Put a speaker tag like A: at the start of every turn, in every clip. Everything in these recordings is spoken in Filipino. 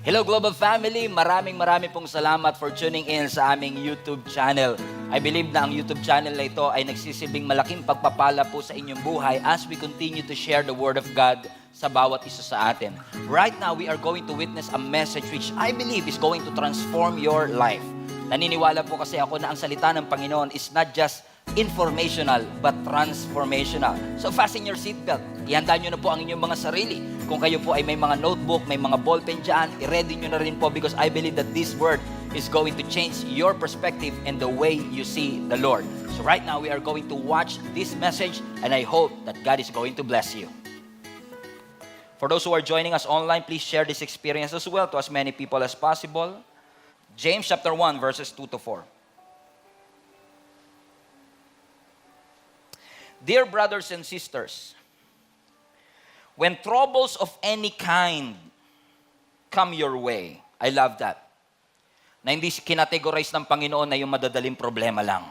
A: Hello Global Family! Maraming pong salamat for tuning in sa aming YouTube channel. I believe na ang YouTube channel na ito ay nagsisilbing malaking pagpapala po sa inyong buhay as we continue to share the Word of God sa bawat isa sa atin. Right now, we are going to witness a message which I believe is going to transform your life. Naniniwala po kasi ako na ang salita ng Panginoon is not just informational but transformational. So fasten your seatbelt. Ihanda nyo na po ang inyong mga sarili. Kung kayo po ay may mga notebook, may mga ballpen dyan, i-ready nyo na rin po because I believe that this word is going to change your perspective and the way you see the Lord. So right now, we are going to watch this message and I hope that God is going to bless you. For those who are joining us online, please share this experience as well to as many people as possible. James chapter 1, verses 2 to 4. Dear brothers and sisters, when troubles of any kind come your way, I love that. Na hindi kinategorize ng Panginoon na yung madadaling problema lang.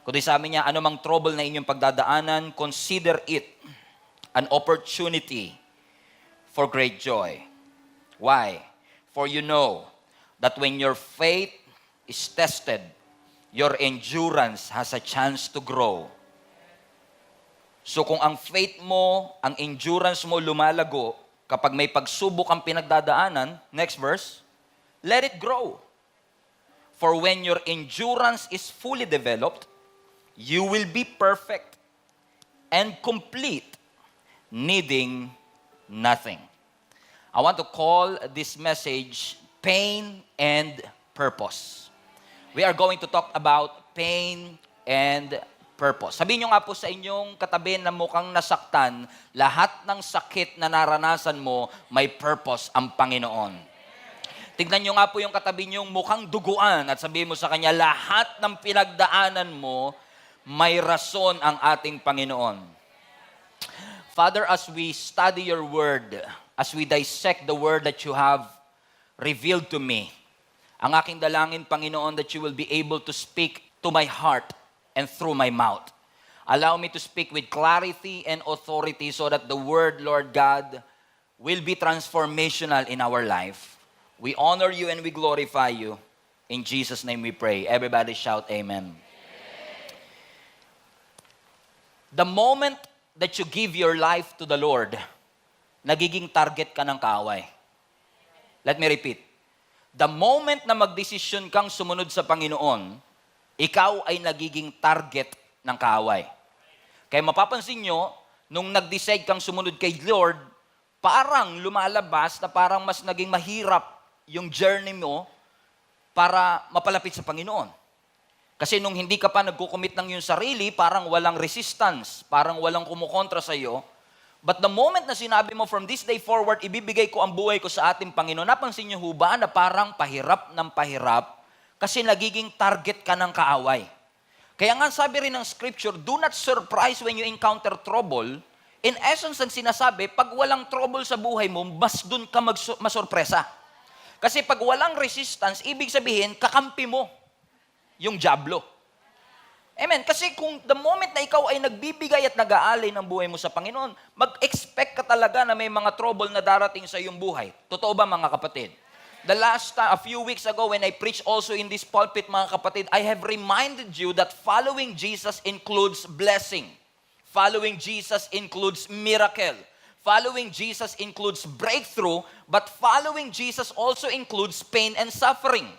A: Kundi sabi niya, anumang trouble na inyong pagdadaanan, consider it an opportunity for great joy. Why? For you know that when your faith is tested, your endurance has a chance to grow. So kung ang faith mo, ang endurance mo lumalago, kapag may pagsubok ang pinagdadaanan, next verse, let it grow. For when your endurance is fully developed, you will be perfect and complete, needing nothing. I want to call this message Pain and Purpose. We are going to talk about pain and purpose. Sabihin nyo nga po sa inyong katabi na mukhang nasaktan, lahat ng sakit na naranasan mo, may purpose ang Panginoon. Tignan nyo nga po yung katabi nyo mukhang duguan at sabihin mo sa kanya, lahat ng pinagdaanan mo, may rason ang ating Panginoon. Father, as we study your word, as we dissect the word that you have revealed to me, ang aking dalangin, Panginoon, that you will be able to speak to my heart and through my mouth. Allow me to speak with clarity and authority so that the word, Lord God, will be transformational in our life. We honor you and we glorify you. In Jesus' name we pray. Everybody shout amen. The moment that you give your life to the Lord, nagiging target ka ng kaaway. Let me repeat. The moment na magdesisyon kang sumunod sa Panginoon, ikaw ay nagiging target ng kaaway. Kaya mapapansin nyo, nung nag-decide kang sumunod kay Lord, parang lumalabas na parang mas naging mahirap yung journey mo para mapalapit sa Panginoon. Kasi nung hindi ka pa nagkukumit ng yung sarili, parang walang resistance, parang walang kumukontra sa iyo. But the moment na sinabi mo, from this day forward, ibibigay ko ang buhay ko sa ating Panginoon, napansin nyo ho ba na parang pahirap ng pahirap kasi nagiging target ka ng kaaway. Kaya nga sabi rin ng scripture, do not surprise when you encounter trouble. In essence, ang sinasabi, pag walang trouble sa buhay mo, mas dun ka masurpresa. Kasi pag walang resistance, ibig sabihin, kakampi mo yung dyablo. Amen. Kasi kung the moment na ikaw ay nagbibigay at nag-aalay ng buhay mo sa Panginoon, mag-expect ka talaga na may mga trouble na darating sa iyong buhay. Totoo ba mga kapatid? The last time, a few weeks ago when I preached also in this pulpit, mga kapatid, I have reminded you that following Jesus includes blessing. Following Jesus includes miracle. Following Jesus includes breakthrough, but following Jesus also includes pain and suffering.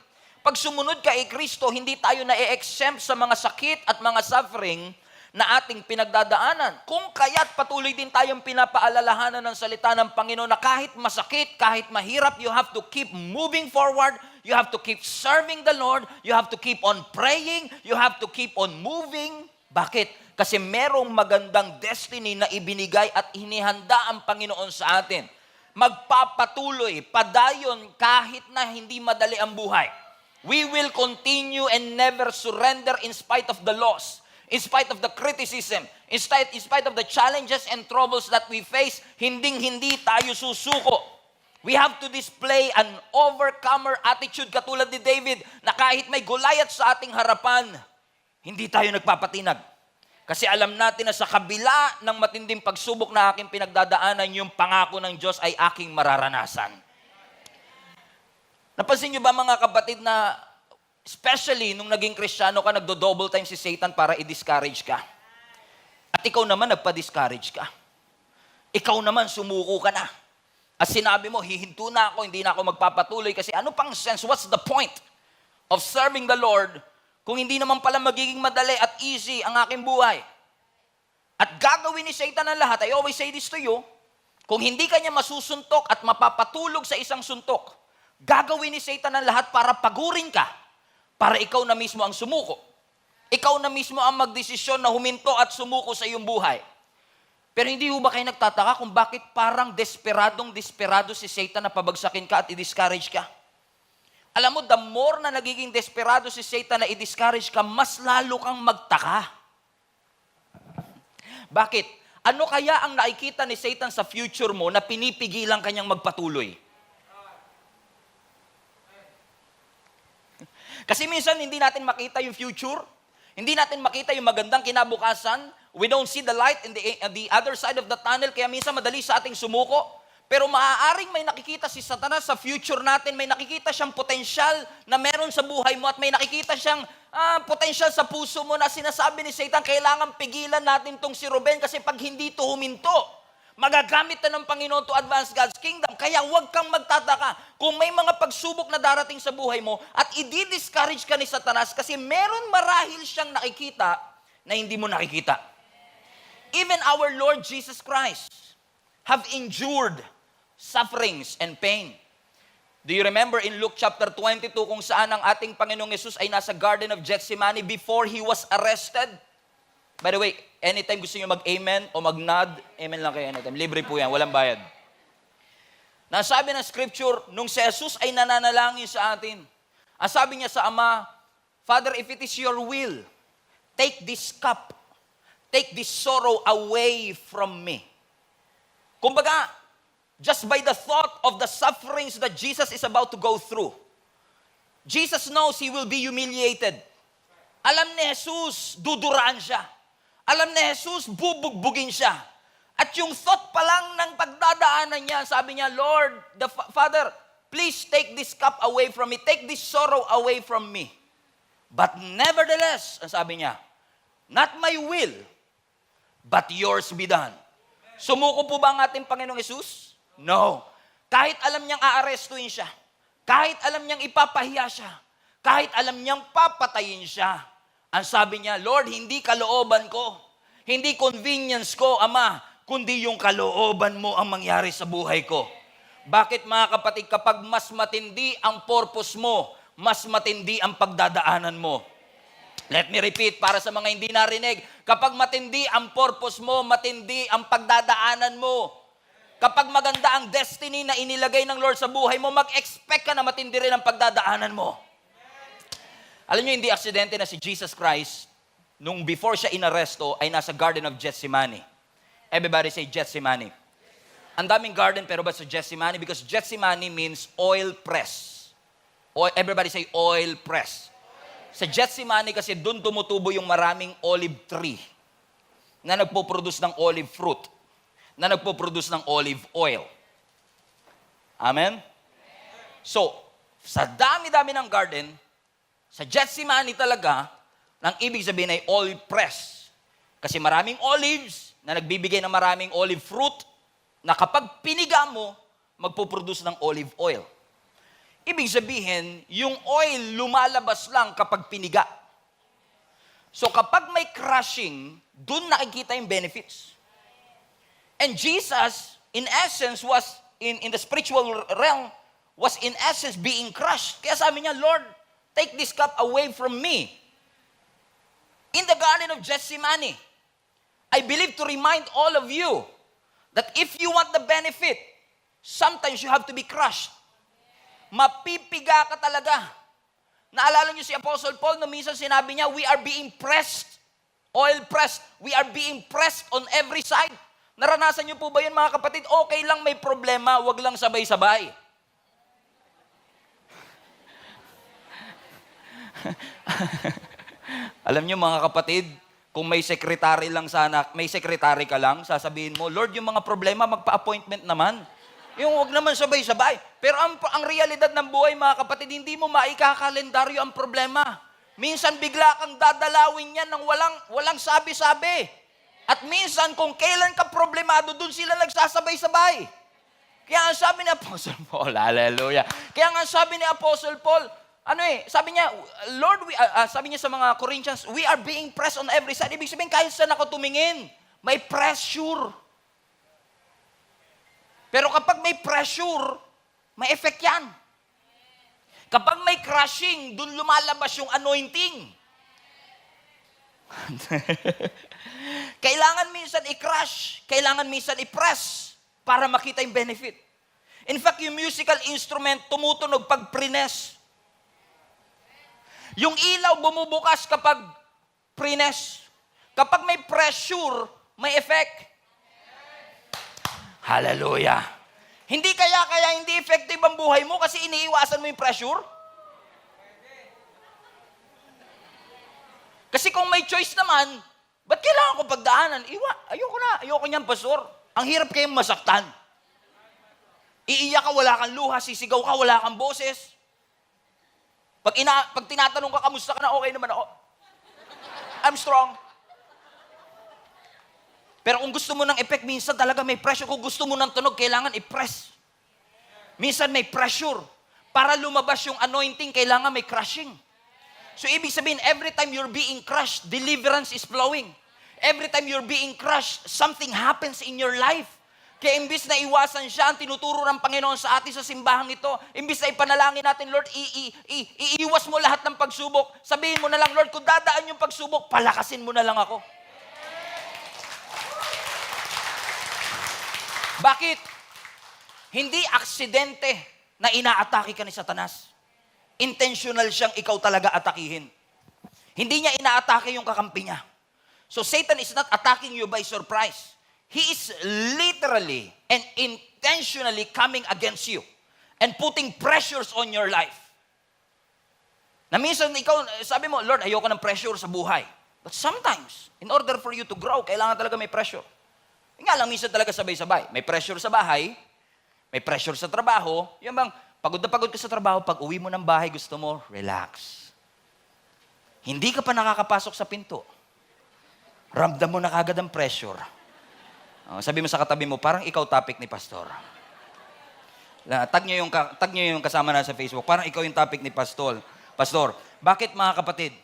A: Pag sumunod ka kay Kristo, hindi tayo na-exempt sa mga sakit at mga suffering na ating pinagdadaanan. Kung kaya't patuloy din tayong pinapaalalahanan ng salita ng Panginoon na kahit masakit, kahit mahirap, you have to keep moving forward, you have to keep serving the Lord, you have to keep on praying, you have to keep on moving. Bakit? Kasi merong magandang destiny na ibinigay at hinihanda ang Panginoon sa atin. Magpapatuloy, padayon kahit na hindi madali ang buhay. We will continue and never surrender in spite of the loss. In spite of the criticism, in spite of the challenges and troubles that we face, hinding-hindi tayo susuko. We have to display an overcomer attitude katulad ni David na kahit may Goliath sa ating harapan, hindi tayo nagpapatinag. Kasi alam natin na sa kabila ng matinding pagsubok na aking pinagdadaanan, yung pangako ng Diyos ay aking mararanasan. Napansin niyo ba mga kapatid na especially nung naging Kristiyano ka, nagdo-double time si Satan para i-discourage ka. At ikaw naman nagpa-discourage ka. Ikaw naman sumuko ka na. At sinabi mo, hihinto na ako, hindi na ako magpapatuloy kasi ano pang sense, what's the point of serving the Lord kung hindi naman pala magiging madali at easy ang aking buhay? At gagawin ni Satan ang lahat, I always say this to you, kung hindi ka niya masusuntok at mapapatulog sa isang suntok, gagawin ni Satan ang lahat para pagurin ka, para ikaw na mismo ang sumuko. Ikaw na mismo ang magdesisyon na huminto at sumuko sa iyong buhay. Pero hindi ho ba kayo nagtataka kung bakit parang desperado si Satan na pabagsakin ka at i-discourage ka? Alam mo, the more na nagiging desperado si Satan na i-discourage ka, mas lalo kang magtaka. Bakit? Ano kaya ang nakikita ni Satan sa future mo na pinipigilan kanyang magpatuloy? Kasi minsan hindi natin makita yung future, hindi natin makita yung magandang kinabukasan, we don't see the light in the other side of the tunnel, kaya minsan madali sa ating sumuko. Pero maaaring may nakikita si Satanas sa future natin, may nakikita siyang potensyal na meron sa buhay mo at may nakikita siyang potensyal sa puso mo na sinasabi ni Satan, kailangan pigilan natin tong si Ruben kasi pag hindi to huminto, magagamit na ng Panginoon to advance God's kingdom. Kaya huwag kang magtataka kung may mga pagsubok na darating sa buhay mo at i-discourage ka ni Satanas kasi meron marahil siyang nakikita na hindi mo nakikita. Even our Lord Jesus Christ have endured sufferings and pain. Do you remember in Luke chapter 22 kung saan ang ating Panginoong Yesus ay nasa Garden of Gethsemane before He was arrested? By the way, anytime gusto niyo mag-amen o mag-nod, amen lang kayo anytime. Libre po yan, walang bayad. Nasabi ng scripture, nung si Jesus ay nananalangin sa atin, ang sabi niya sa Ama, Father, if it is your will, take this cup, take this sorrow away from me. Kumbaga, just by the thought of the sufferings that Jesus is about to go through, Jesus knows He will be humiliated. Alam ni Jesus, duduraan siya. Alam ni Jesus, bubugbugin siya. At yung thought pa lang ng pagdadaanan niya, sabi niya, Lord, Father, please take this cup away from me. Take this sorrow away from me. But nevertheless, ang sabi niya, not my will, but yours be done. Sumuko po ba ang ating Panginoong Yesus? No. Kahit alam niyang aarestuin siya, kahit alam niyang ipapahiya siya, kahit alam niyang papatayin siya, ang sabi niya, Lord, hindi kalooban ko, hindi convenience ko, Ama, kundi yung kalooban mo ang mangyari sa buhay ko. Bakit mga kapatid, kapag mas matindi ang purpose mo, mas matindi ang pagdadaanan mo. Let me repeat para sa mga hindi narinig. Kapag matindi ang purpose mo, matindi ang pagdadaanan mo. Kapag maganda ang destiny na inilagay ng Lord sa buhay mo, mag-expect ka na matindi rin ang pagdadaanan mo. Alam niyo, hindi aksidente na si Jesus Christ, nung before siya inaresto, ay nasa Garden of Gethsemane. Everybody say Gethsemane. Ang daming garden, pero ba sa Gethsemane? Because Gethsemane means oil press. Everybody say oil press. Sa Gethsemane kasi doon tumutubo yung maraming olive tree na nagpo-produce ng olive fruit, na nagpo-produce ng olive oil. Amen? So, sa dami-dami ng garden, sa Gethsemane talaga, ang ibig sabihin ay olive press. Kasi maraming olives na nagbibigay ng maraming olive fruit na kapag piniga mo, magpo-produce ng olive oil. Ibig sabihin, yung oil lumalabas lang kapag piniga. So kapag may crushing, dun nakikita yung benefits. And Jesus, in essence, was in the spiritual realm, was in essence being crushed. Kaya sabi niya, Lord, take this cup away from me. In the Garden of Gethsemane, I believe to remind all of you that if you want the benefit, sometimes you have to be crushed. Mapipiga ka talaga. Naalala niyo si Apostle Paul na minsan sinabi niya, we are being pressed, oil pressed. We are being pressed on every side. Naranasan niyo po ba yun mga kapatid? Okay lang may problema, wag lang sabay-sabay. Alam niyo mga kapatid, kung may sekretary lang sana, may sekretary ka lang, sasabihin mo, Lord, yung mga problema, magpa-appointment naman. Yung wag naman sabay-sabay. Pero ang realidad ng buhay, mga kapatid, hindi mo maikakalendaryo ang problema. Minsan bigla kang dadalawin yan ng walang sabi-sabi. At minsan kung kailan ka problemado, dun sila nagsasabay-sabay. Kaya ang sabi ni Apostle Paul, hallelujah. Kaya nga sabi ni Apostle Paul, sabi niya, Lord, sabi niya sa mga Corinthians, we are being pressed on every side. Ibig sabihin, kahit saan ako tumingin, may pressure. Pero kapag may pressure, may effect yan. Kapag may crushing, dun lumalabas yung anointing. Kailangan minsan i-crush, kailangan minsan i-press para makita yung benefit. In fact, yung musical instrument tumutunog pag prines. Yung ilaw bumubukas kapag prines. Kapag may pressure, may effect. Hallelujah. Hindi kaya hindi effective ang buhay mo kasi iniiwasan mo yung pressure? Kasi kung may choice naman, ba't kailangan ko pagdaanan? Ayoko niyan, pastor. Ang hirap kayong masaktan. Iiyak ka, wala kang luha, sisigaw ka, wala kang boses. Pag tinatanong ka, kamusta ka na, okay naman ako. I'm strong. Pero kung gusto mo ng effect, minsan talaga may pressure. Kung gusto mo ng tunog, kailangan i-press. Minsan may pressure. Para lumabas yung anointing, kailangan may crushing. So ibig sabihin, every time you're being crushed, deliverance is flowing. Every time you're being crushed, something happens in your life. Kaya imbis na iwasan siya, ang tinuturo ng Panginoon sa atin sa simbahang ito, imbis na ipanalangin natin, Lord, iiwas mo lahat ng pagsubok. Sabihin mo na lang, Lord, kung dadaan yung pagsubok, palakasin mo na lang ako. Bakit? Hindi aksidente na inaatake ka ni Satanas. Intentional siyang ikaw talaga atakihin. Hindi niya inaatake yung kakampi niya. So Satan is not attacking you by surprise. He is literally and intentionally coming against you and putting pressures on your life. Na minsan ikaw, sabi mo, Lord, ayoko ng pressure sa buhay. But sometimes, in order for you to grow, kailangan talaga may pressure. Nga lang, minsan talaga sabay-sabay. May pressure sa bahay, may pressure sa trabaho. Yan bang, pagod na pagod ka sa trabaho, pag uwi mo ng bahay, gusto mo, relax. Hindi ka pa nakakapasok sa pinto. Ramdam mo na kagad ang pressure. Sabi mo sa katabi mo, parang ikaw topic ni Pastor. Tag nyo yung kasama na sa Facebook, parang ikaw yung topic ni Pastor. Pastor, bakit mga kapatid?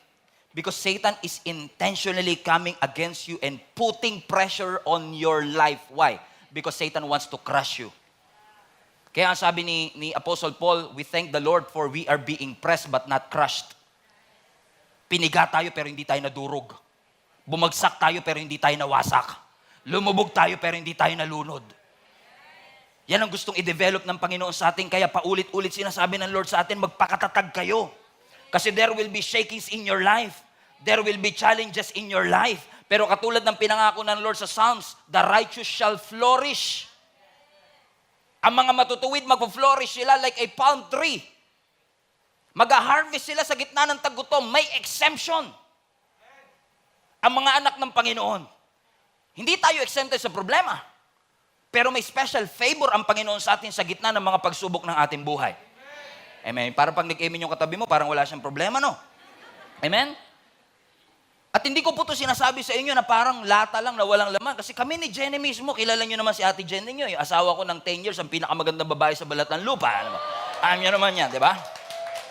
A: Because Satan is intentionally coming against you and putting pressure on your life. Why? Because Satan wants to crush you. Kaya ang sabi ni Apostle Paul, we thank the Lord for we are being pressed but not crushed. Piniga tayo pero hindi tayo nadurog. Bumagsak tayo pero hindi tayo nawasak. Lumubog tayo pero hindi tayo nalunod. Yan ang gustong i-develop ng Panginoon sa atin. Kaya paulit-ulit sinasabi ng Lord sa atin, magpakatatag kayo. Kasi there will be shakings in your life. There will be challenges in your life. Pero katulad ng pinangako ng Lord sa Psalms, the righteous shall flourish. Ang mga matutuwid, mag-flourish sila like a palm tree. Mag-harvest sila sa gitna ng tagutom. May exemption. Ang mga anak ng Panginoon. Hindi tayo exempted sa problema. Pero may special favor ang Panginoon sa atin sa gitna ng mga pagsubok ng ating buhay. Amen. Parang pag nag-amen yung katabi mo, parang wala siyang problema, no? Amen? At hindi ko po ito sinasabi sa inyo na parang lata lang na walang laman. Kasi kami ni Jenny mismo, kilala nyo naman si Ate Jenny nyo. Yung asawa ko ng 10 years, ang pinakamagandang babae sa balat ng lupa. Alam nyo naman yan, di ba?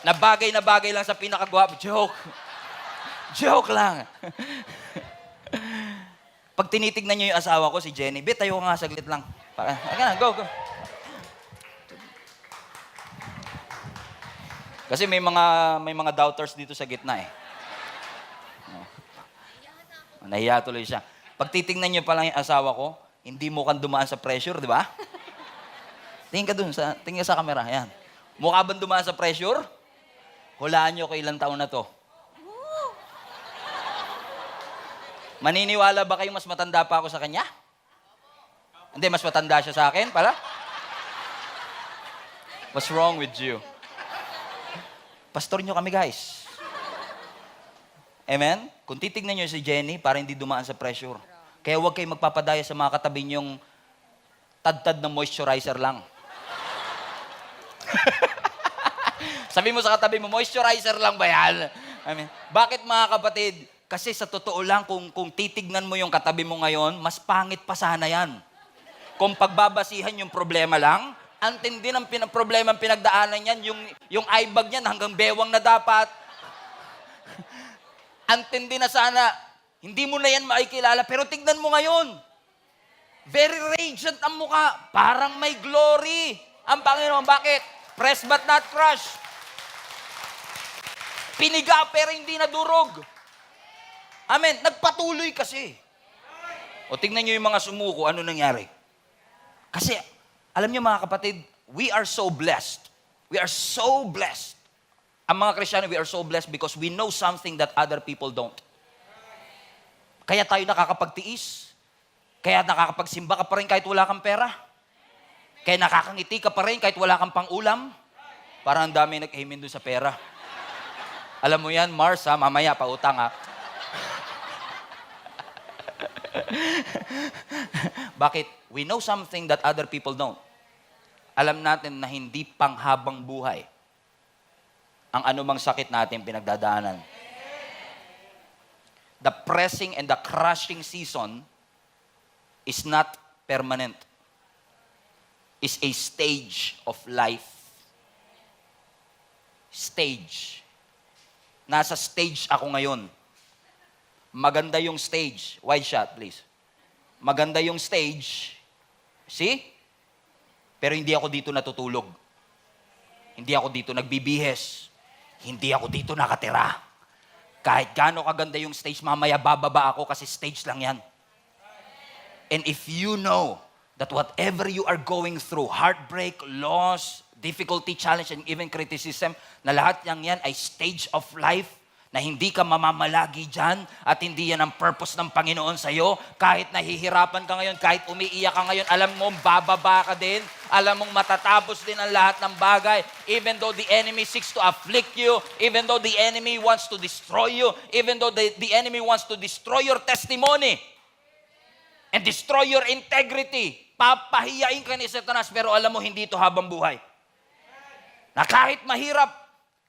A: Na bagay lang sa pinakagwapo. Joke. Joke lang. Pag tinitignan nyo yung asawa ko, si Jenny, tayo nga saglit lang. Go. Kasi may mga doubters dito sa gitna eh. Nahiya tuloy siya. Pag titingnan niyo pa lang yung asawa ko, hindi mo kan dumaan sa pressure, di ba? Tingin ka sa camera, yan. Mukha bang dumaan sa pressure? Hulaan niyo kung ilang taon na to. Maniniwala ba kayong mas matanda pa ako sa kanya? Hindi, mas matanda siya sa akin pala? What's wrong with you? Pastor nyo kami, guys. Amen? Kung titignan nyo si Jenny, para hindi dumaan sa pressure. Kaya huwag kayong magpapadaya sa mga katabi nyong tad-tad na moisturizer lang. Sabi mo sa katabi mo, moisturizer lang ba yan? I mean, bakit mga kapatid? Kasi sa totoo lang, kung titignan mo yung katabi mo ngayon, mas pangit pa sana yan. Kung pagbabasihan yung problema lang, ang tindi ng problema ang pinagdaanan yan, yung eye bag niyan hanggang bewang na dapat. Ang tindi na sana, hindi mo na yan makikilala, pero tignan mo ngayon. Very radiant ang mukha, parang may glory. Ang Panginoon, bakit? Press but not crush. Piniga pero hindi nadurog. Amen. Nagpatuloy kasi. O tingnan nyo yung mga sumuko, ano nangyari? Kasi, alam nyo mga kapatid, we are so blessed. We are so blessed. Ang mga Kristiyano, we are so blessed because we know something that other people don't. Kaya tayo nakakapagtiis. Kaya nakakapagsimba ka pa rin kahit wala kang pera. Kaya nakakangiti ka pa rin kahit wala kang pang-ulam. Parang ang dami nag-amen doon sa pera. Alam mo yan, Mars, ha? Mamaya, pautang, ha? Bakit? We know something that other people don't. Alam natin na hindi panghabang buhay ang anumang sakit natin pinagdadaanan. The pressing and the crushing season is not permanent. It's a stage of life. Stage. Nasa stage ako ngayon. Maganda yung stage. Wide shot, please. Maganda yung stage. See? Pero hindi ako dito natutulog. Hindi ako dito nagbibihes. Hindi ako dito nakatira. Kahit gaano kaganda yung stage, mamaya bababa ako kasi stage lang yan. And if you know that whatever you are going through, heartbreak, loss, difficulty, challenge, and even criticism, na lahat yan ay stage of life, na hindi ka mamamalagi dyan at hindi yan ang purpose ng Panginoon sa'yo. Kahit nahihirapan ka ngayon, kahit umiiyak ka ngayon, alam mo, bababa ka din. Alam mong matatapos din ang lahat ng bagay. Even though the enemy seeks to afflict you, even though the enemy wants to destroy you, even though the enemy wants to destroy your testimony and destroy your integrity, papahiyain ka ni Satanas, pero alam mo, hindi ito habang buhay. Na kahit mahirap,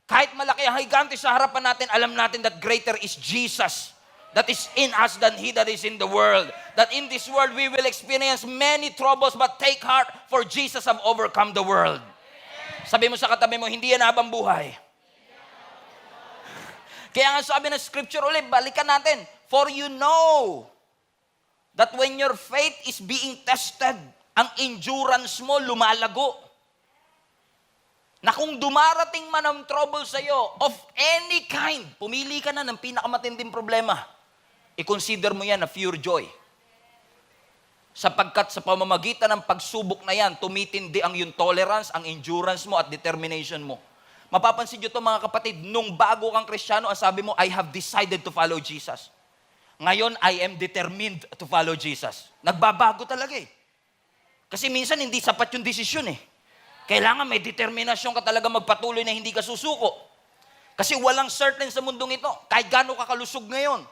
A: kahit malaki ang higante sa harapan natin, alam natin that greater is Jesus that is in us than he that is in the world. That in this world we will experience many troubles, but take heart, for Jesus have overcome the world. Sabi mo sa katabi mo, hindi yan habang buhay. Kaya nga sabi ng scripture ulit, balikan natin. For you know that when your faith is being tested, ang endurance mo lumalago. Na kung dumarating man ang trouble sa'yo, of any kind, pumili ka na ng pinakamatinding problema. I-consider mo yan na pure joy. Sapagkat sa pamamagitan ng pagsubok na yan, tumitindi ang yung tolerance, ang endurance mo at determination mo. Mapapansin nyo ito mga kapatid, nung bago kang Kristiyano, ang sabi mo, I have decided to follow Jesus. Ngayon, I am determined to follow Jesus. Nagbabago talaga eh. Kasi minsan hindi sapat yung desisyon eh. Kailangan may determinasyon ka talaga magpatuloy na hindi ka susuko. Kasi walang certain sa mundong ito. Kahit gaano ka kalusog ngayon.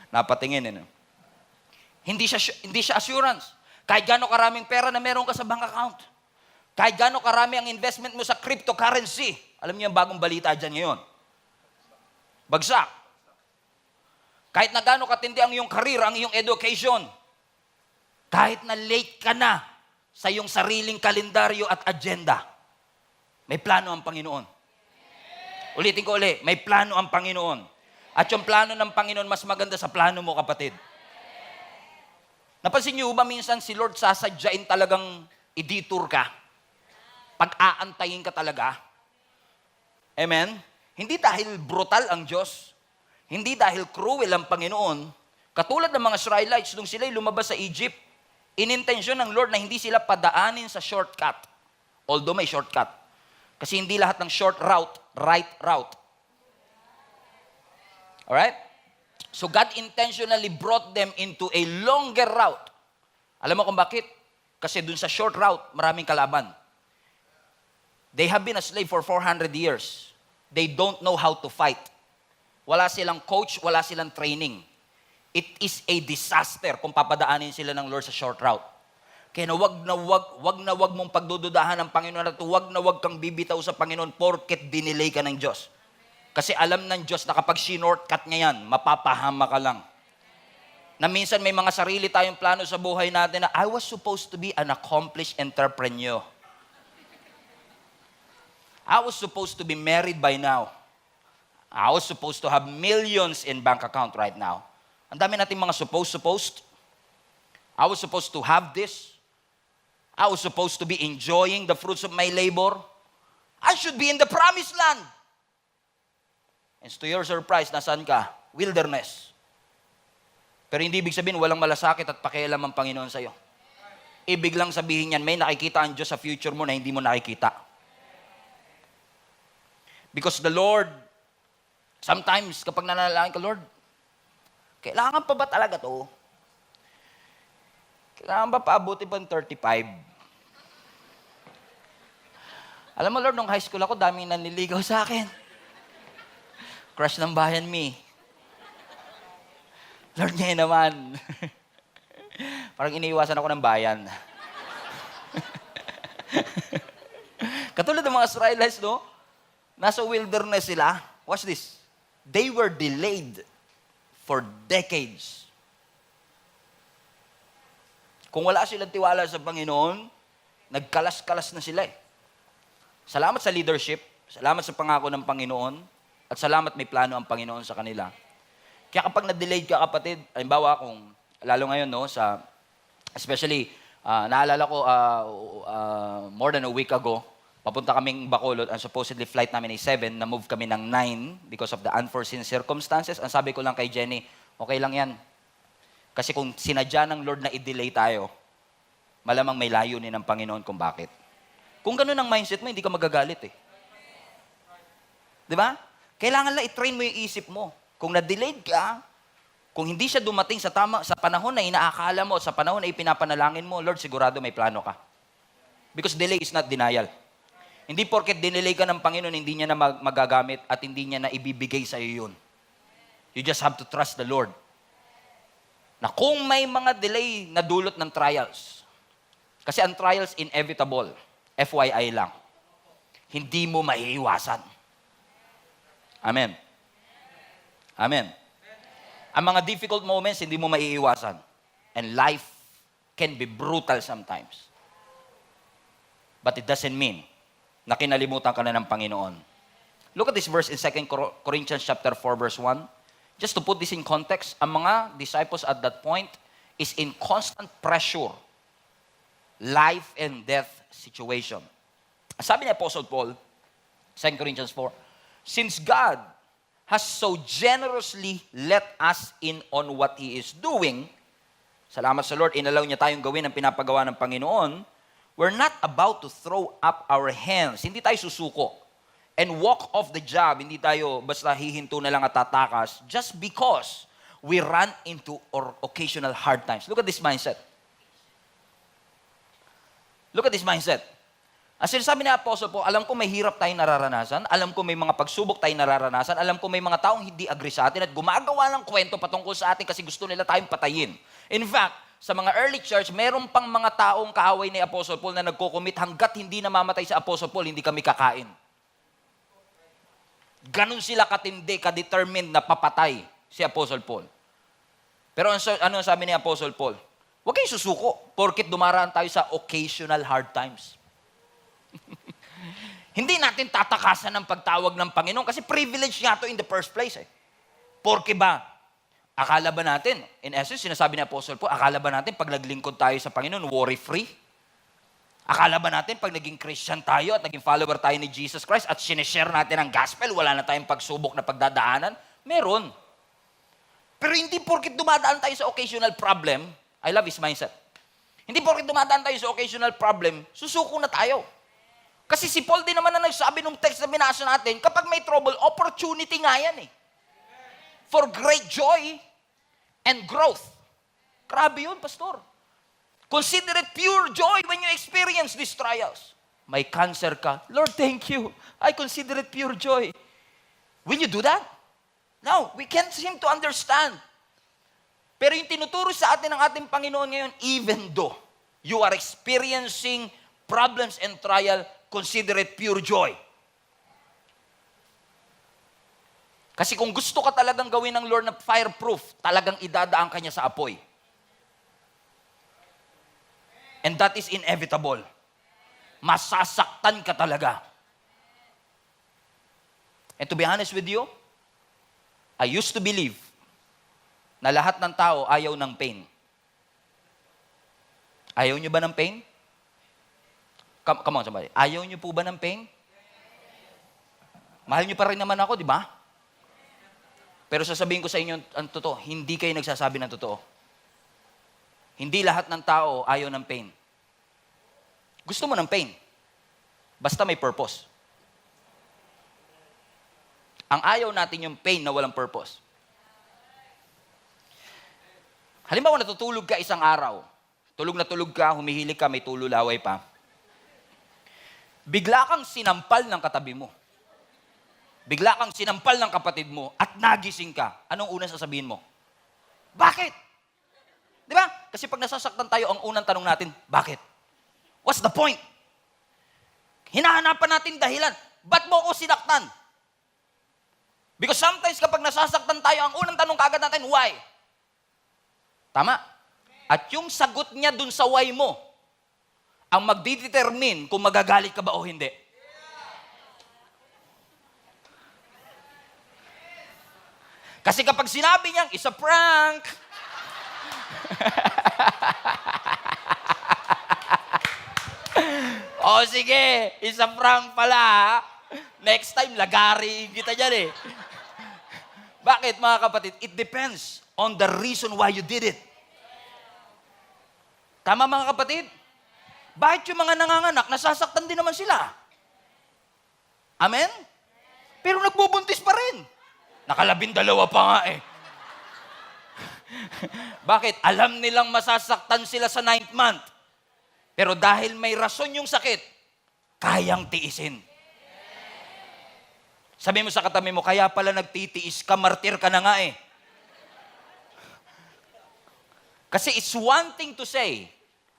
A: Napatingin eh. No? Hindi siya assurance. Kahit gaano karaming pera na meron ka sa bank account. Kahit gaano karami ang investment mo sa cryptocurrency. Alam niyo yung bagong balita dyan ngayon. Bagsak. Kahit na gaano katindi ang iyong career, ang iyong education. Kahit na late ka na sa iyong sariling kalendaryo at agenda, may plano ang Panginoon. Ulitin ko ulit, may plano ang Panginoon. At yung plano ng Panginoon, mas maganda sa plano mo, kapatid. Napansin niyo ba minsan si Lord sasadyain talagang i-detour ka? Pag-aantayin ka talaga? Amen? Hindi dahil brutal ang Diyos. Hindi dahil cruel ang Panginoon. Katulad ng mga Israelites, nung sila'y lumabas sa Egypt, inintensyon ng Lord na hindi sila padaanin sa shortcut. Although may shortcut. Kasi hindi lahat ng short route, right route. Alright? So God intentionally brought them into a longer route. Alam mo kung bakit? Kasi dun sa short route, maraming kalaban. They have been a slave for 400 years. They don't know how to fight. Wala silang coach, wala silang training. It is a disaster kung papadaanin sila ng Lord sa short route. Kaya na wag mong pagdududahan ng Panginoon at wag na wag kang bibitaw sa Panginoon porket dinelay ka ng Diyos. Kasi alam ng Diyos na kapag sinortcut niya yan, mapapahama ka lang. Na minsan may mga sarili tayong plano sa buhay natin na I was supposed to be an accomplished entrepreneur. I was supposed to be married by now. I was supposed to have millions in bank account right now. Ang dami nating mga supposed. I was supposed to have this. I was supposed to be enjoying the fruits of my labor. I should be in the promised land. And to your surprise, nasaan ka? Wilderness. Pero hindi ibig sabihin, walang malasakit at pakialam ang Panginoon sa'yo. Ibig lang sabihin yan, may nakikita ang Diyos sa future mo na hindi mo nakikita. Because the Lord, sometimes kapag nanalangin ka, Lord, kailangan pa ba talaga to? Kailangan ba paabuti pa ng 35? Alam mo, Lord, nung high school ako, daming nanliligaw sa akin. Crush ng bayan, me. Lord, ngayon naman. Parang iniiwasan ako ng bayan. Katulad ng mga Israelites, no? Nasa wilderness sila. Watch this. They were delayed for decades. Kung wala silang tiwala sa Panginoon, nagkalas-kalas na sila eh. Salamat sa leadership, salamat sa pangako ng Panginoon, at salamat may plano ang Panginoon sa kanila. Kaya kapag na-delayed ka, kapatid, halimbawa kung, lalo ngayon, no, especially, naalala ko, more than a week ago, papunta kaming Bacolod, and supposedly flight namin ay 7, na-move kami ng 9 because of the unforeseen circumstances. Ang sabi ko lang kay Jenny, okay lang yan. Kasi kung sinadya ng Lord na i-delay tayo, malamang may layunin ng Panginoon kung bakit. Kung ganun ang mindset mo, hindi ka magagalit eh. Di ba? Kailangan lang i-train mo yung isip mo. Kung na-delayed ka, kung hindi siya dumating sa panahon na inaakala mo, sa panahon na ipinapanalangin mo, Lord, sigurado may plano ka. Because delay is not denial. Hindi porket dinelay ka ng Panginoon, hindi niya na magagamit at hindi niya na ibibigay sa iyo yun. You just have to trust the Lord. Na kung may mga delay na dulot ng trials, kasi ang trials inevitable, FYI lang, hindi mo maiiwasan. Amen. Amen. Ang mga difficult moments, hindi mo maiiwasan. And life can be brutal sometimes. But it doesn't mean na kinalimutan ka na ng Panginoon. Look at this verse in 2 Corinthians chapter 4, verse 1. Just to put this in context, ang mga disciples at that point is in constant pressure. Life and death situation. Sabi ni Apostle Paul, 2 Corinthians 4, since God has so generously let us in on what He is doing, salamat sa Lord, inalaw niya tayong gawin ang pinapagawa ng Panginoon, we're not about to throw up our hands. Hindi tayo susuko. And walk off the job. Hindi tayo basta hihinto na lang at tatakas just because we run into occasional hard times. Look at this mindset. Look at this mindset. Ang sinasabi ni Apostle Paul, alam ko may hirap tayong nararanasan, alam ko may mga pagsubok tayong nararanasan, alam ko may mga taong hindi agree sa atin at gumagawa ng kwento patungkol sa atin kasi gusto nila tayong patayin. In fact, sa mga early church, meron pang mga taong kaaway ni Apostle Paul na nagko-commit hanggat hindi namamatay sa Apostle Paul, hindi kami kakain. Ganon sila katindi, ka-determined na papatay si Apostle Paul. Pero ano sabi ni Apostle Paul? Huwag kayong susuko porket dumaraan tayo sa occasional hard times. Hindi natin tatakasan ng pagtawag ng Panginoon kasi privilege nga to in the first place. Porke ba, akala ba natin, in essence, sinasabi ni Apostle Paul, akala ba natin pag naglingkod tayo sa Panginoon, worry-free? Akala ba natin pag naging Christian tayo at naging follower tayo ni Jesus Christ at sinishare natin ang gospel, wala na tayong pagsubok na pagdadaanan? Meron. Pero hindi porket dumadaan tayo sa occasional problem, I love his mindset. Hindi porket dumadaan tayo sa occasional problem, susuko na tayo. Kasi si Paul din naman na nagsabi nung text na binasa natin, kapag may trouble, opportunity nga yan eh. For great joy and growth. Grabe yun, pastor. Consider it pure joy when you experience these trials. May cancer ka. Lord, thank you. I consider it pure joy. Will you do that? No, we can't seem to understand. Pero yung tinuturo sa atin ng ating Panginoon ngayon, even though you are experiencing problems and trial, consider it pure joy. Kasi kung gusto ka talagang gawin ng Lord na fireproof, talagang idadaan ka niya sa apoy. And that is inevitable. Masasaktan ka talaga. And to be honest with you, I used to believe na lahat ng tao ayaw ng pain. Ayaw niyo ba ng pain? Come on, somebody. Ayaw niyo po ba ng pain? Mahal niyo pa rin naman ako, di ba? Pero sasabihin ko sa inyo ang totoo, hindi kayo nagsasabi ng totoo. Hindi lahat ng tao ayaw ng pain. Gusto mo ng pain. Basta may purpose. Ang ayaw natin yung pain na walang purpose. Halimbawa, natutulog ka isang araw. Tulog na tulog ka, humihilig ka, may tululaway pa. Bigla kang sinampal ng katabi mo. Bigla kang sinampal ng kapatid mo at nagising ka. Anong unang sasabihin mo? Bakit? Di ba? Kasi pag nasasaktan tayo, ang unang tanong natin, bakit? What's the point? Hinahanapan natin dahilan. Ba't mo ako sinaktan? Because sometimes kapag nasasaktan tayo, ang unang tanong kaagad natin, why? Tama? At yung sagot niya dun sa why mo, ang magdidetermine kung magagalit ka ba o hindi. Kasi kapag sinabi niyang, it's a prank, o sige, it's a prank pala, next time, lagari kita dyan eh. Bakit mga kapatid? It depends on the reason why you did it. Tama mga kapatid? Bakit yung mga nanganganak, nasasaktan din naman sila? Amen? Pero nagbubuntis pa rin. Nakalabindalawa pa nga eh. Bakit? Alam nilang masasaktan sila sa 9th month. Pero dahil may rason yung sakit, kayang tiisin. Sabi mo sa katabi mo, kaya pala nagtitiis ka, martir ka na nga eh. Kasi it's one thing to say,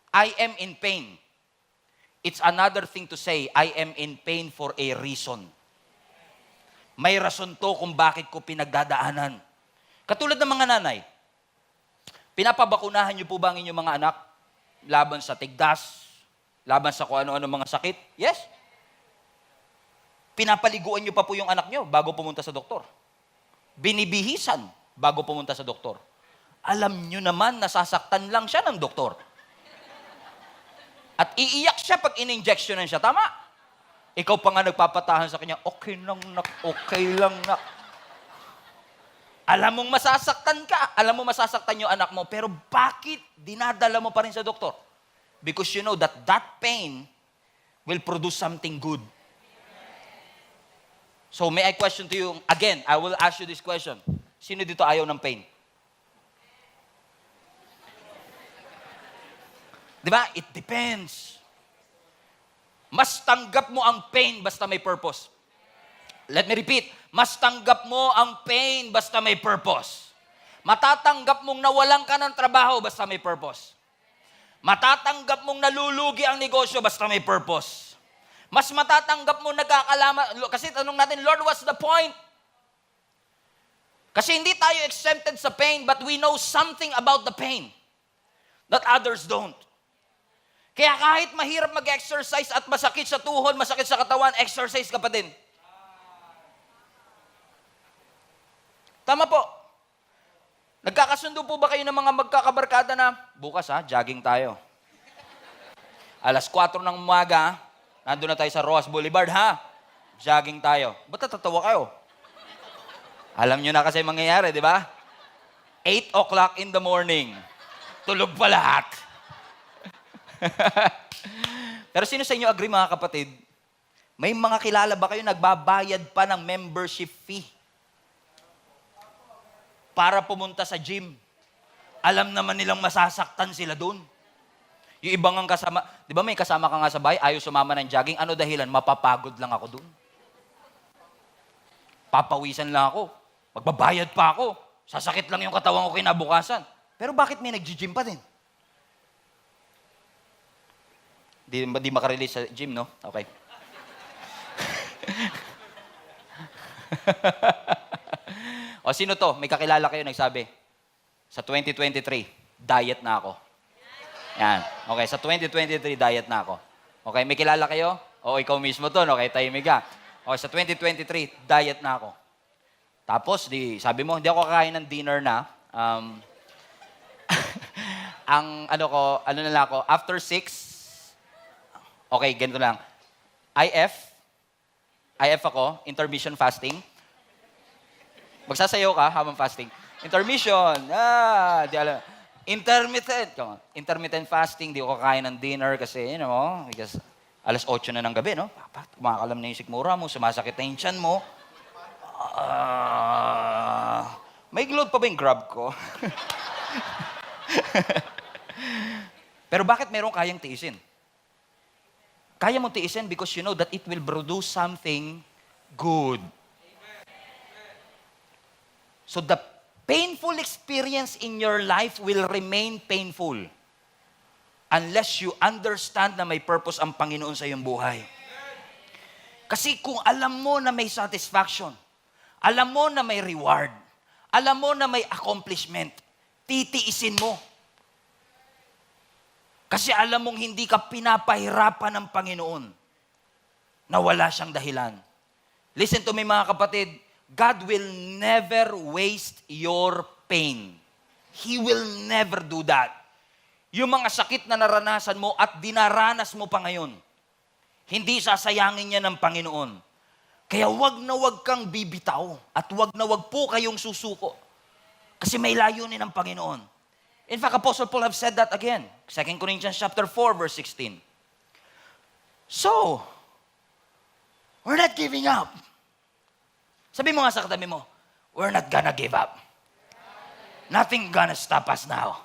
A: I am in pain. It's another thing to say, I am in pain for a reason. May rason to kung bakit ko pinagdadaanan. Katulad ng mga nanay, pinapabakunahan niyo po ba ang inyong mga anak laban sa tigdas, laban sa kung ano-ano mga sakit? Yes. Pinapaliguan niyo pa po yung anak niyo bago pumunta sa doktor. Binibihisan bago pumunta sa doktor. Alam niyo naman, nasasaktan lang siya ng doktor. At iiyak siya pag in-injectionan siya. Tama? Ikaw pa nga nagpapatahan sa kanya, okay lang nak, okay lang nak. Alam mong masasaktan ka, alam mo masasaktan yung anak mo, pero bakit dinadala mo pa rin sa doktor? Because you know that that pain will produce something good. So may I question to you, again, I will ask you this question. Sino dito ayaw ng pain? Diba? It depends. Mas tanggap mo ang pain basta may purpose. Let me repeat. Mas tanggap mo ang pain basta may purpose. Matatanggap mong nawalan ka ng trabaho basta may purpose. Matatanggap mong nalulugi ang negosyo basta may purpose. Mas matatanggap mong nagkakalama. Kasi tanong natin, Lord, what's the point? Kasi hindi tayo exempted sa pain, but we know something about the pain that others don't. Kaya kahit mahirap mag-exercise at masakit sa tuhod, masakit sa katawan, exercise ka pa din. Tama po. Nagkakasundo po ba kayo ng mga magkakabarkada na, bukas jogging tayo. Alas 4 ng umaga, nandun na tayo sa Roas Boulevard, jogging tayo. Ba't natatawa kayo? Alam nyo na kasi mangyayari, di ba? 8 o'clock in the morning, tulog pa lahat. Pero sino sa inyo agree mga kapatid? May mga kilala ba kayo nagbabayad pa ng membership fee para pumunta sa gym? Alam naman nilang masasaktan sila doon. Yung ibang ang kasama, di ba may kasama ka nga sa bahay, ayaw sumama ng jogging, ano dahilan? Mapapagod lang ako doon. Papawisan lang ako. Magbabayad pa ako. Sasakit lang yung katawan ko kinabukasan. Pero bakit may nag-gym pa din? Di makarelate sa gym, no? Okay. O sino to? May kakilala kayo nagsabi, sa 2023, diet na ako. Yan. Okay, sa 2023, diet na ako. Okay, may kilala kayo? O ikaw mismo to, no? Kay tahimik ka. Okay, sa 2023, diet na ako. Tapos, sabi mo, hindi ako kakain ng dinner na. Ang ano na lang ako, after 6, okay, ganito lang. IF ako, intermission fasting. Magsasayaw ka habang fasting. Intermission, di alam. Intermittent fasting, di ako kakain ng dinner kasi, because alas 8 na ng gabi, no? Kumakalam na yung sikmura mo, sumasakit na yung tiyan mo. May load pa ba yung Grab ko? Pero bakit meron kayang tiisin? Kaya mo tiisin because you know that it will produce something good. So the painful experience in your life will remain painful unless you understand na may purpose ang Panginoon sa iyong buhay. Kasi kung alam mo na may satisfaction, alam mo na may reward, alam mo na may accomplishment, titiisin mo. Kasi alam mong hindi ka pinapahirapan ng Panginoon na wala siyang dahilan. Listen to me mga kapatid, God will never waste your pain. He will never do that. Yung mga sakit na naranasan mo at dinaranas mo pa ngayon, hindi sasayangin niya ng Panginoon. Kaya wag na wag kang bibitaw at wag na wag po kayong susuko. Kasi may layunin ng Panginoon. In fact, Apostle Paul have said that again. 2 Corinthians chapter 4, verse 16. So, we're not giving up. Sabi mo nga sa katabi mo, we're not gonna give up. Nothing gonna stop us now.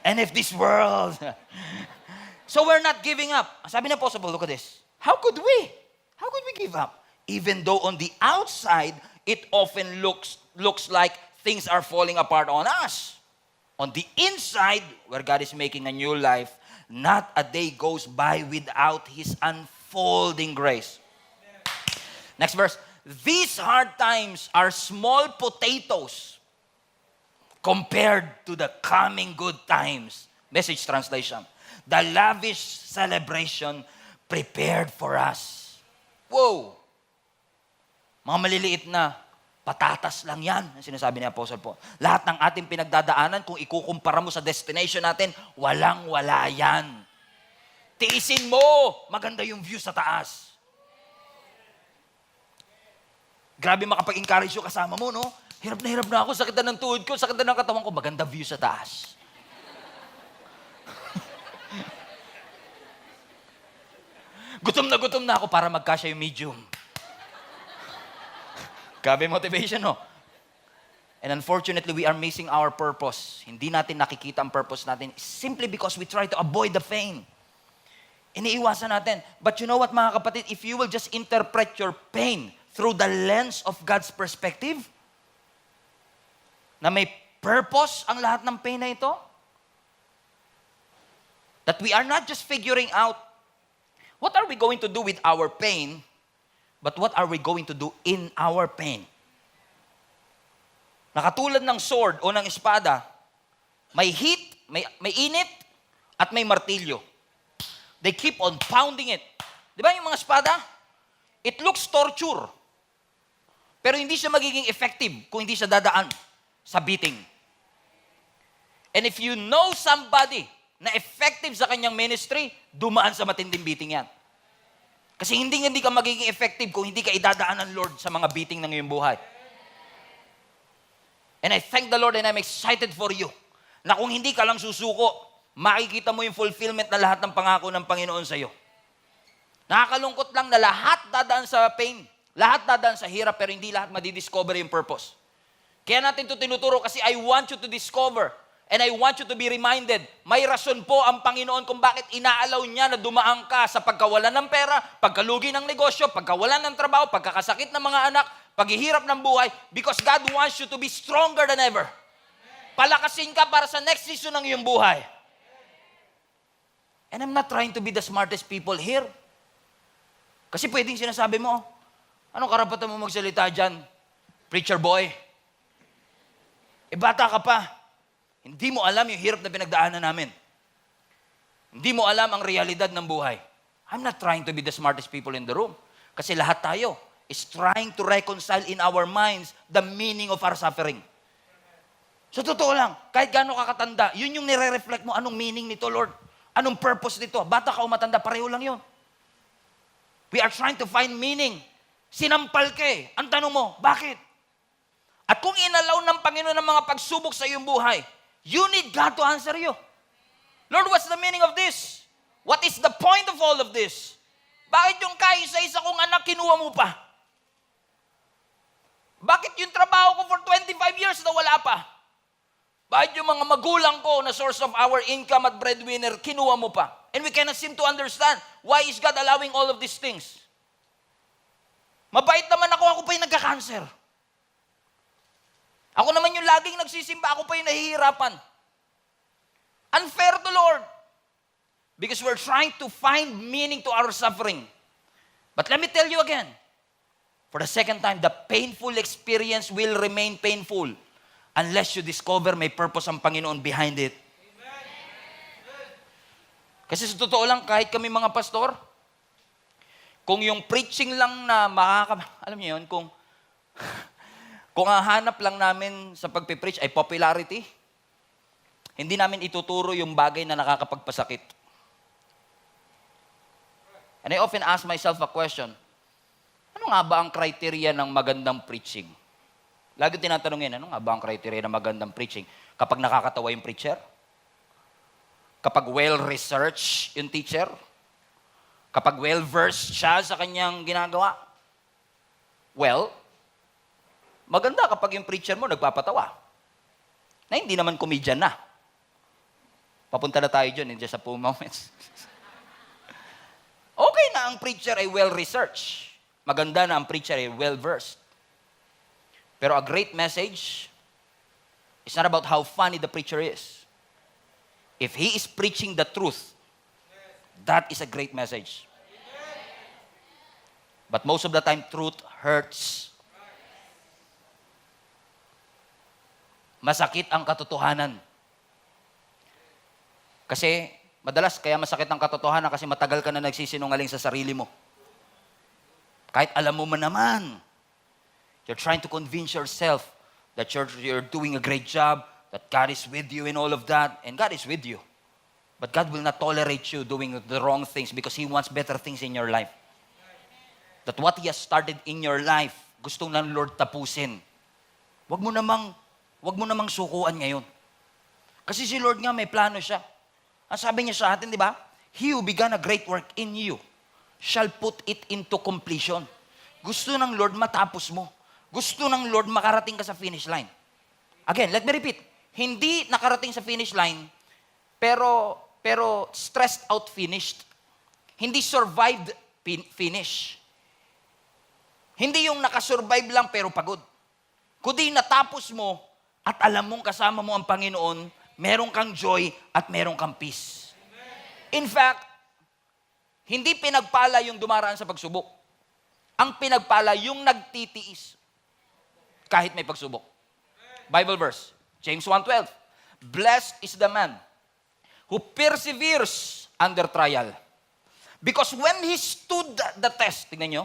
A: And if this world... So we're not giving up. Sabi ni Apostle Paul, look at this. How could we? How could we give up? Even though on the outside, it often looks like things are falling apart on us. On the inside, where God is making a new life, not a day goes by without His unfolding grace. Next verse. These hard times are small potatoes compared to the coming good times. Message translation. The lavish celebration prepared for us. Whoa! Mga maliliit na, patatas lang yan, ang sinasabi ni Apostle Paul. Lahat ng ating pinagdadaanan, kung ikukumpara mo sa destination natin, walang-wala yan. Tiisin mo, maganda yung view sa taas. Grabe makapag-encourage yung kasama mo, no? Hirap na ako, sakit na ng tuhod ko, sakit na ng katawan ko, maganda view sa taas. Gutom na ako para magkasya yung medium. Grabe motivation, no? And unfortunately, we are missing our purpose. Hindi natin nakikita ang purpose natin simply because we try to avoid the pain. Iniiwasan natin. But you know what, mga kapatid? If you will just interpret your pain through the lens of God's perspective, na may purpose ang lahat ng pain na ito, that we are not just figuring out what are we going to do with our pain, but what are we going to do in our pain? Nakatulad ng sword o ng espada, may heat, may init, at may martilyo. They keep on pounding it. Di ba yung mga espada? It looks torture. Pero hindi siya magiging effective kung hindi siya dadaan sa beating. And if you know somebody na effective sa kanyang ministry, dumaan sa matinding beating yan. Kasi hindi ka magiging effective kung hindi ka idadaan ng Lord sa mga beating ng iyong buhay. And I thank the Lord and I'm excited for you na kung hindi ka lang susuko, makikita mo yung fulfillment na lahat ng pangako ng Panginoon sa iyo. Nakakalungkot lang na lahat dadaan sa pain, lahat dadaan sa hirap, pero hindi lahat madidiscover yung purpose. Kaya natin ito tinuturo kasi I want you to discover and I want you to be reminded, may rason po ang Panginoon kung bakit inaalaw niya na dumaan ka sa pagkawalan ng pera, pagkalugi ng negosyo, pagkawalan ng trabaho, pagkakasakit ng mga anak, paghihirap ng buhay, because God wants you to be stronger than ever. Palakasin ka para sa next season ng iyong buhay. And I'm not trying to be the smartest people here. Kasi pwedeng sinasabi mo, anong karapatan mo magsalita dyan? Preacher boy. Bata ka pa. Hindi mo alam yung hirap na pinagdaanan namin. Hindi mo alam ang realidad ng buhay. I'm not trying to be the smartest people in the room. Kasi lahat tayo is trying to reconcile in our minds the meaning of our suffering. So totoo lang, kahit gaano kakatanda, yun yung nire-reflect mo, anong meaning nito, Lord? Anong purpose nito? Bata ka o matanda, pareho lang yun. We are trying to find meaning. Sinampal ka eh. Ang tanong mo, bakit? At kung inalaw ng Panginoon ng mga pagsubok sa iyong buhay, you need God to answer you. Lord, what's the meaning of this? What is the point of all of this? Bakit yung kaisa-isa kong anak kinuha mo pa? Bakit yung trabaho ko for 25 years na wala pa? Bakit yung mga magulang ko na source of our income at breadwinner, kinuha mo pa? And we cannot seem to understand why is God allowing all of these things. Mabait naman ako pa yung nagka-cancer. Ako naman yung laging nagsisimba, ako pa yung nahihirapan. Unfair to Lord. Because we're trying to find meaning to our suffering. But let me tell you again, for the second time, the painful experience will remain painful unless you discover may purpose ang Panginoon behind it. Kasi sa totoo lang, kahit kami mga pastor, kung yung preaching lang na alam niyo yun, kung ang hanap lang namin sa pagpipreach ay popularity, hindi namin ituturo yung bagay na nakakapagpasakit. And I often ask myself a question, ano nga ba ang criteria ng magandang preaching? Lagi tinatanong ano nga ba ang criteria ng magandang preaching? Kapag nakakatawa yung preacher? Kapag well-researched yung teacher? Kapag well-versed siya sa kanyang ginagawa? Well, maganda kapag yung preacher mo nagpapatawa. Na hindi naman comedian na. Papunta na tayo dyan in just a few moments. Okay na ang preacher ay well-researched. Maganda na ang preacher ay well-versed. Pero a great message is not about how funny the preacher is. If he is preaching the truth, that is a great message. But most of the time, truth hurts. Masakit ang katotohanan. Kasi madalas kaya masakit ang katotohanan kasi matagal ka na nagsisinungaling sa sarili mo. Kahit alam mo man naman, you're trying to convince yourself that you're doing a great job, that God is with you in all of that, and God is with you. But God will not tolerate you doing the wrong things because He wants better things in your life. That what He has started in your life, gustong ng Lord tapusin. Wag mo namang sukuan ngayon. Kasi si Lord nga may plano siya. Ang sabi niya sa atin, di ba? He who began a great work in you shall put it into completion. Gusto ng Lord matapos mo. Gusto ng Lord makarating ka sa finish line. Again, let me repeat. Hindi nakarating sa finish line, pero stressed out finished. Hindi survived finish. Hindi yung nakasurvive lang pero pagod. Kundi natapos mo at alam mong kasama mo ang Panginoon, meron kang joy at meron kang peace. In fact, hindi pinagpala yung dumaraan sa pagsubok. Ang pinagpala yung nagtitiis kahit may pagsubok. Bible verse, James 1:12. Blessed is the man who perseveres under trial. Because when he stood the test, tingnan nyo,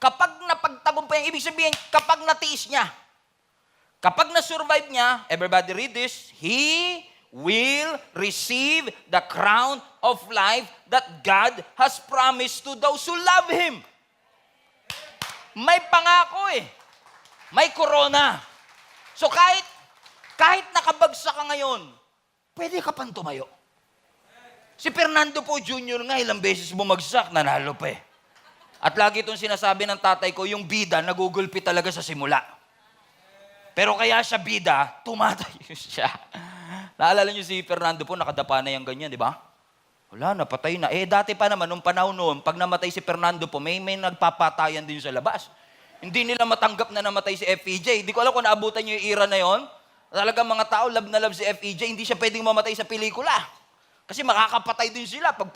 A: kapag napagtagumpay, ibig sabihin, kapag natiis niya, kapag na-survive niya, everybody read this, he will receive the crown of life that God has promised to those who love Him. May pangako eh. May corona. So kahit nakabagsak ka ngayon, pwede ka pang tumayo. Si Fernando po Jr. nga, ilang beses bumagsak, nanalo pa eh. At lagi itong sinasabi ng tatay ko, yung bida, nagugulpi talaga sa simula. Pero kaya siya bida, tumatayo siya. Naalala niyo si Fernando po, nakadapa na yung ganyan, di ba? Wala, napatay na. Dati pa naman, nung panahon noon, pag namatay si Fernando po, may nagpapatayan din sa labas. Hindi nila matanggap na namatay si FEJ. Hindi ko alam kung naabutan niyo yung era na yon. Talagang mga tao, love na love si FEJ, hindi siya pwedeng mamatay sa pelikula. Kasi makakapatay din sila pag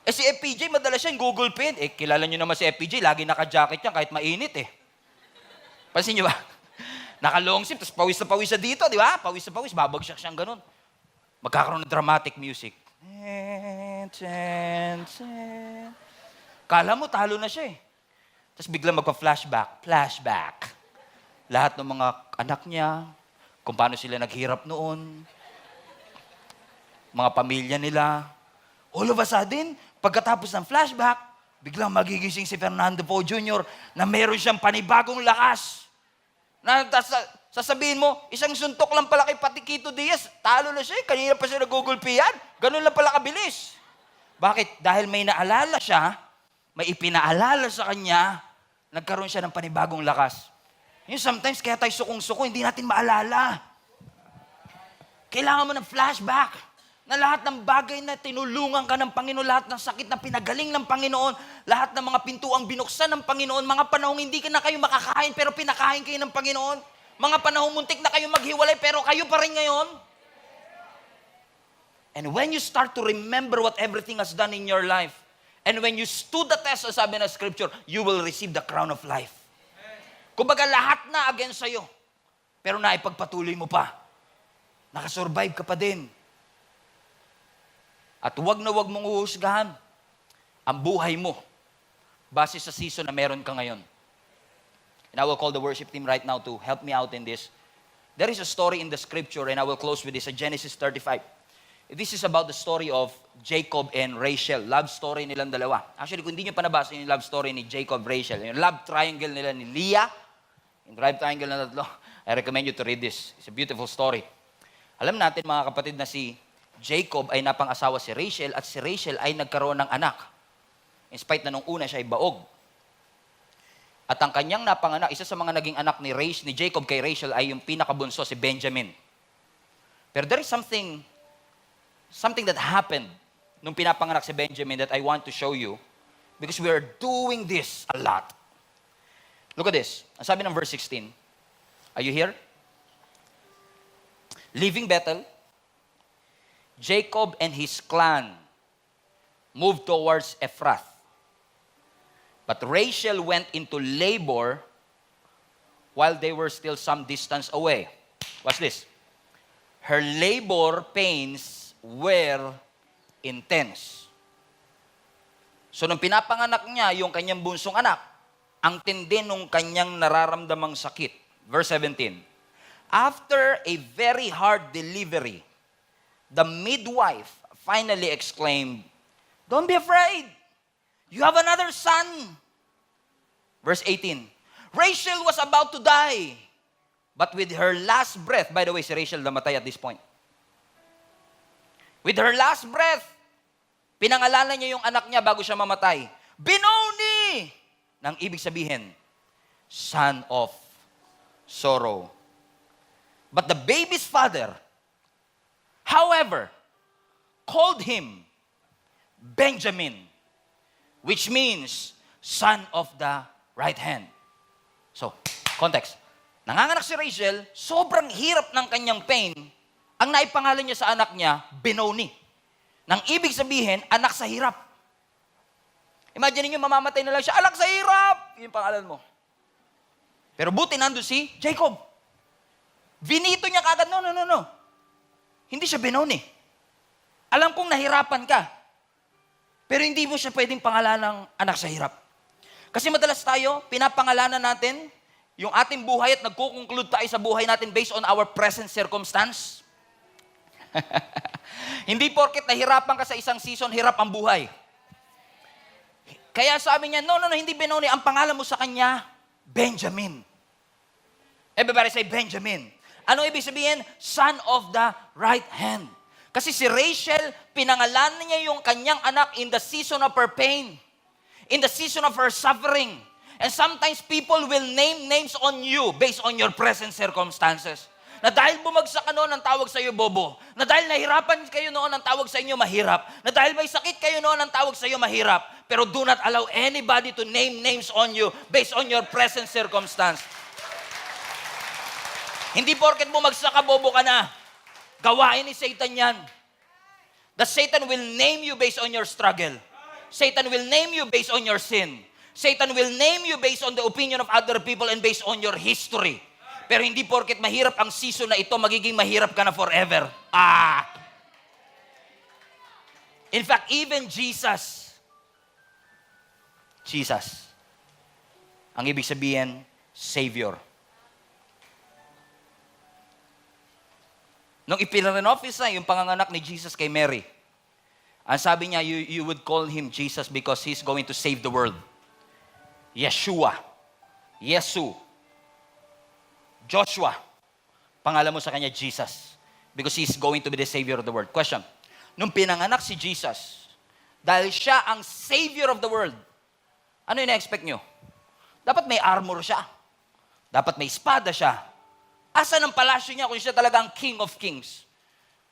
A: si FPJ, madalas yan, Google Pin. Kilala nyo naman si FPJ, lagi naka-jacket yan kahit mainit Pansin nyo ba? Naka-long sleeve, tapos pawis na pawis na dito, di ba? Pawis na pawis, babagsak siyang ganun. Magkakaroon ng dramatic music. Kala mo, talo na siya Tapos biglang magpa-flashback. Flashback. Lahat ng mga anak niya, kung paano sila naghirap noon, mga pamilya nila. All of a sudden, pagkatapos ng flashback, biglang magigising si Fernando Poe Jr. na meron siyang panibagong lakas. Na sasabihin mo, isang suntok lang pala kay Patikito Diaz, talo na siya kanina pa siya nagugulpihan. Ganun lang pala kabilis. Bakit? Dahil may naalala siya, may ipinaalala sa kanya, nagkaroon siya ng panibagong lakas. Sometimes kaya tayo sukong-suko, hindi natin maalala. Kailangan mo ng flashback. Na lahat ng bagay na tinulungan ka ng Panginoon, lahat ng sakit na pinagaling ng Panginoon, lahat ng mga pintuang binuksan ng Panginoon, mga panahong hindi ka na kayo makakain pero pinakain kayo ng Panginoon, mga panahong muntik na kayo maghiwalay pero kayo pa rin ngayon. And when you start to remember what everything has done in your life, and when you stood the test, sabi ng Scripture, you will receive the crown of life. Kumbaga lahat na against sa'yo, pero naipagpatuloy mo pa. Nakasurvive ka pa din. At huwag na huwag mong uhusgahan ang buhay mo base sa season na meron ka ngayon. And I will call the worship team right now to help me out in this. There is a story in the Scripture, and I will close with this, Genesis 35. This is about the story of Jacob and Rachel. Love story nilang dalawa. Actually, kung hindi nyo pa nabasa yung love story ni Jacob, Rachel, yung love triangle nila ni Leah, yung love triangle na tatlo, I recommend you to read this. It's a beautiful story. Alam natin mga kapatid na si Jacob ay napang-asawa si Rachel at si Rachel ay nagkaroon ng anak. In spite na nung una siya ay baog. At ang kanyang napanganak, isa sa mga naging anak ni Jacob kay Rachel ay yung pinakabunso, si Benjamin. Pero there is something that happened nung pinapanganak si Benjamin that I want to show you because we are doing this a lot. Look at this. Ang sabi ng verse 16. Are you here? Leaving Bethel, Jacob and his clan moved towards Ephrath. But Rachel went into labor while they were still some distance away. Watch this. Her labor pains were intense. So nung pinapanganak niya yung kanyang bunsong anak, ang tindi nung kanyang nararamdamang sakit. Verse 17. After a very hard delivery, the midwife finally exclaimed, "Don't be afraid. You have another son." Verse 18. Rachel was about to die, but with her last breath, by the way, si Rachel namatay at this point. With her last breath, pinangalanan niya yung anak niya bago siya mamatay. Benoni! Nang ibig sabihin, son of sorrow. But the baby's father, however, called him Benjamin, which means son of the right hand. So, context. Nanganganak si Rachel, sobrang hirap ng kanyang pain, ang naipangalan niya sa anak niya, Benoni. Nang ibig sabihin, anak sa hirap. Imagine niyo, mamamatay na lang siya, anak sa hirap! Yung pangalan mo. Pero buti nandun si Jacob. Vinito niya kagad, no. Hindi siya Benoni. Alam kong nahirapan ka. Pero hindi mo siya pwedeng pangalan ng anak sa hirap. Kasi madalas tayo, pinapangalanan natin yung ating buhay at nagko-conclude tayo sa buhay natin based on our present circumstance. Hindi porket nahirapan ka sa isang season, hirap ang buhay. Kaya sabi niya, no, hindi Benoni. Ang pangalan mo sa kanya, Benjamin. Everybody say Benjamin. Ano ibig sabihin? Son of the right hand. Kasi si Rachel, pinangalanan niya yung kanyang anak in the season of her pain. In the season of her suffering. And sometimes people will name names on you based on your present circumstances. Na dahil bumagsak ka noon, ang tawag sa iyo, bobo. Na dahil nahirapan kayo noon, ang tawag sa inyo, mahirap. Na dahil may sakit kayo noon, ang tawag sa iyo, mahirap. Pero do not allow anybody to name names on you based on your present circumstance. Hindi porket bumagsak ka, bobo ka na. Gawain ni Satan yan. That Satan will name you based on your struggle. Satan will name you based on your sin. Satan will name you based on the opinion of other people and based on your history. Pero hindi porket mahirap ang season na ito, magiging mahirap ka na forever. In fact, even Jesus, ang ibig sabihin, Savior. Nung ipinarenoffis na yung panganganak ni Jesus kay Mary, ang sabi niya, you would call him Jesus because he's going to save the world. Yeshua, Yesu, Joshua, pangalan mo sa kanya Jesus because he's going to be the Savior of the world. Question, nung pinanganak si Jesus, dahil siya ang Savior of the world, ano yung na-expect nyo? Dapat may armor siya. Dapat may espada siya. Asan ang palasyo niya kung siya talaga ang King of Kings?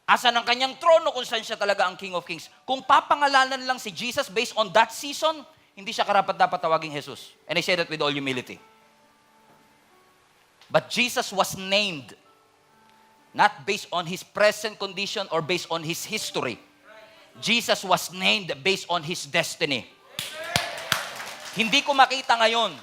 A: Asan ang kanyang trono kung saan siya talaga ang King of Kings? Kung papangalanan lang si Jesus based on that season, hindi siya karapat-dapat tawaging Jesus. And I say that with all humility. But Jesus was named not based on his present condition or based on his history. Jesus was named based on his destiny. Hindi ko makita ngayon,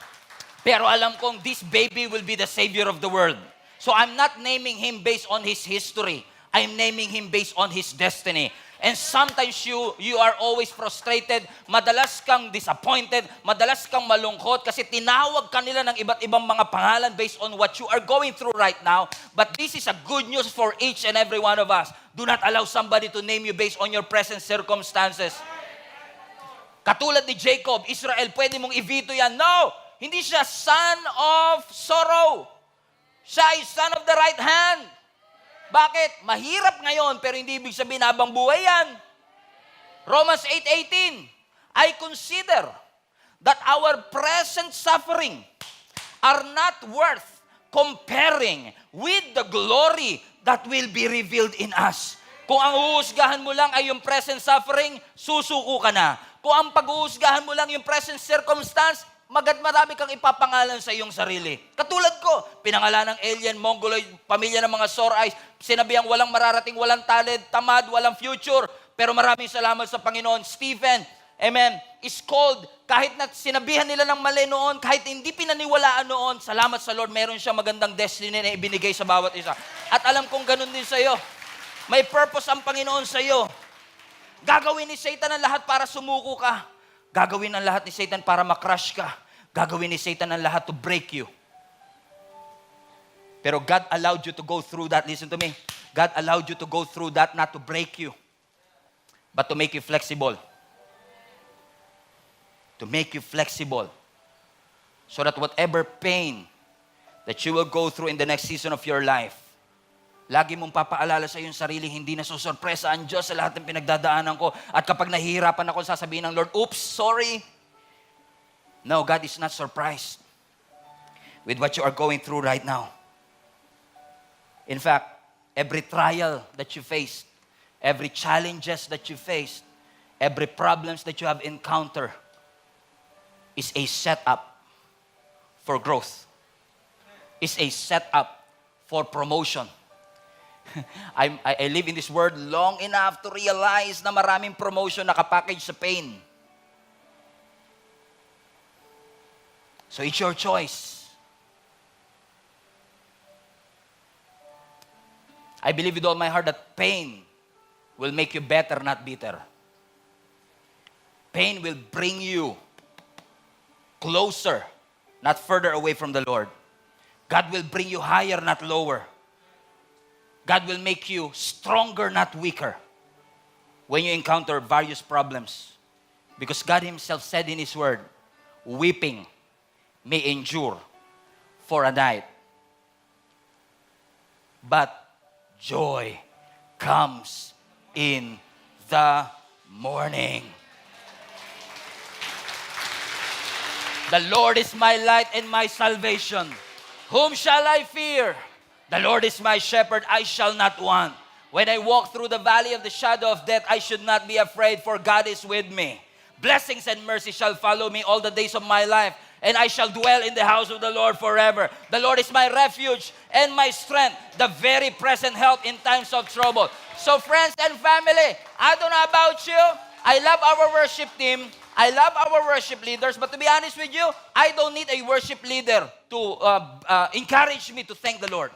A: pero alam kong this baby will be the Savior of the world. So I'm not naming him based on his history. I'm naming him based on his destiny. And sometimes you are always frustrated, madalas kang disappointed, madalas kang malungkot kasi tinawag ka nila ng iba't ibang mga pangalan based on what you are going through right now. But this is a good news for each and every one of us. Do not allow somebody to name you based on your present circumstances. Katulad ni Jacob, Israel, pwede mong i-veto yan. No! Hindi siya son of sorrow. Siya ay son of the right hand. Bakit? Mahirap ngayon, pero hindi ibig sabihin habang buhay yan. Romans 8:18, I consider that our present suffering are not worth comparing with the glory that will be revealed in us. Kung ang huhusgahan mo lang ay yung present suffering, susuko ka na. Kung ang paghuhusgahan mo lang yung present circumstance, marami kang ipapangalan sa iyong sarili. Katulad ko, pinangalan ng alien, mongoloid, pamilya ng mga sore eyes, sinabihang walang mararating, walang talent, tamad, walang future. Pero maraming salamat sa Panginoon. Stephen, amen, is called, kahit na sinabihan nila ng mali noon, kahit hindi pinaniwalaan noon, salamat sa Lord, meron siya magandang destiny na ibinigay sa bawat isa. At alam kong ganun din sa iyo. May purpose ang Panginoon sa iyo. Gagawin ni Satan ang lahat para sumuko ka. Gagawin ang lahat ni Satan para makrush ka. Gagawin ni Satan ang lahat to break you. Pero God allowed you to go through that. Listen to me. God allowed you to go through that not to break you, but to make you flexible. To make you flexible. So that whatever pain that you will go through in the next season of your life, lagi mong papaalala sa iyong sarili, hindi na susurpresa ang Diyos sa lahat ng pinagdadaanan ko. At kapag nahihirapan ako, sasabihin ng Lord, oops, sorry. No, God is not surprised with what you are going through right now. In fact, every trial that you faced, every challenges that you faced, every problems that you have encountered is a setup for growth. Is a setup for promotion. I live in this world long enough to realize na maraming promotion nakapackage sa pain. So it's your choice. I believe with all my heart that pain will make you better, not bitter. Pain will bring you closer, not further away from the Lord. God will bring you higher, not lower. God will make you stronger, not weaker, when you encounter various problems. Because God Himself said in His Word, weeping may endure for a night, but joy comes in the morning. The Lord is my light and my salvation. Whom shall I fear? The Lord is my shepherd, I shall not want. When I walk through the valley of the shadow of death, I should not be afraid, for God is with me. Blessings and mercy shall follow me all the days of my life, and I shall dwell in the house of the Lord forever. The Lord is my refuge and my strength, the very present help in times of trouble. So friends and family, I don't know about you, I love our worship team, I love our worship leaders, but to be honest with you, I don't need a worship leader to encourage me to thank the Lord.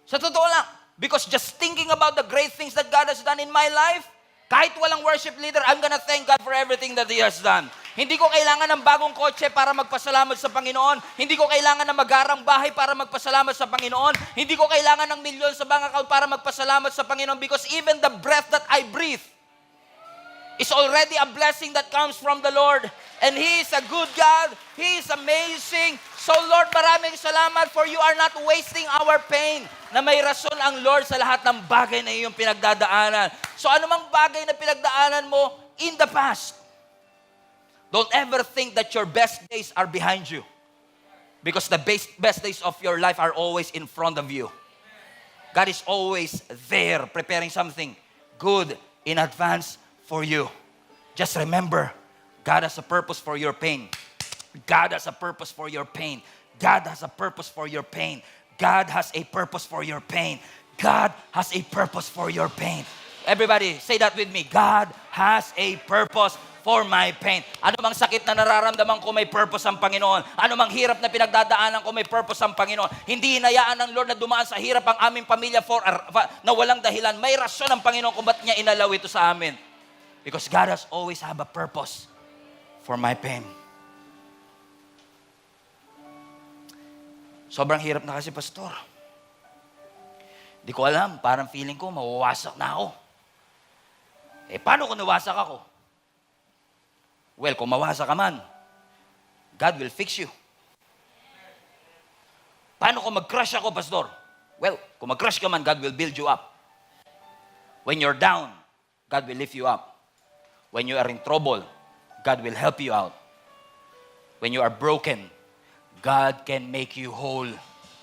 A: Sa totoo lang, because just thinking about the great things that God has done in my life, kahit walang worship leader, I'm gonna thank God for everything that He has done. Hindi ko kailangan ng bagong kotse para magpasalamat sa Panginoon. Hindi ko kailangan ng magarang bahay para magpasalamat sa Panginoon. Hindi ko kailangan ng milyon sa bank account para magpasalamat sa Panginoon, because even the breath that I breathe is already a blessing that comes from the Lord. And He is a good God. He is amazing. So Lord, maraming salamat for you are not wasting our pain. Na may rason ang Lord sa lahat ng bagay na iyong pinagdadaanan. So anumang bagay na pinagdaanan mo in the past, don't ever think that your best days are behind you. Because the best days of your life are always in front of you. God is always there preparing something good in advance for you. Just remember, God has a purpose for your pain. God has a purpose for your pain. God has a purpose for your pain. God has a purpose for your pain. God has a purpose for your pain. Everybody, say that with me. God has a purpose for my pain. Ano mang sakit na nararamdaman ko, may purpose ang Panginoon. Ano mang hirap na pinagdadaanan ko, may purpose ang Panginoon. Hindi hinayaan ng Lord na dumaan sa hirap ang aming pamilya na walang dahilan. May rason ang Panginoon kung ba't niya inalaw ito sa amin. Because God has always have a purpose for my pain. Sobrang hirap na kasi, Pastor. Di ko alam, parang feeling ko, mawawasak na ako. Paano kung nawasak ako? Well, kung mawasak ka man, God will fix you. Paano kung mag-crush ako, Pastor? Well, kung mag-crush ka man, God will build you up. When you're down, God will lift you up. When you are in trouble, God will help you out. When you are broken, God can make you whole.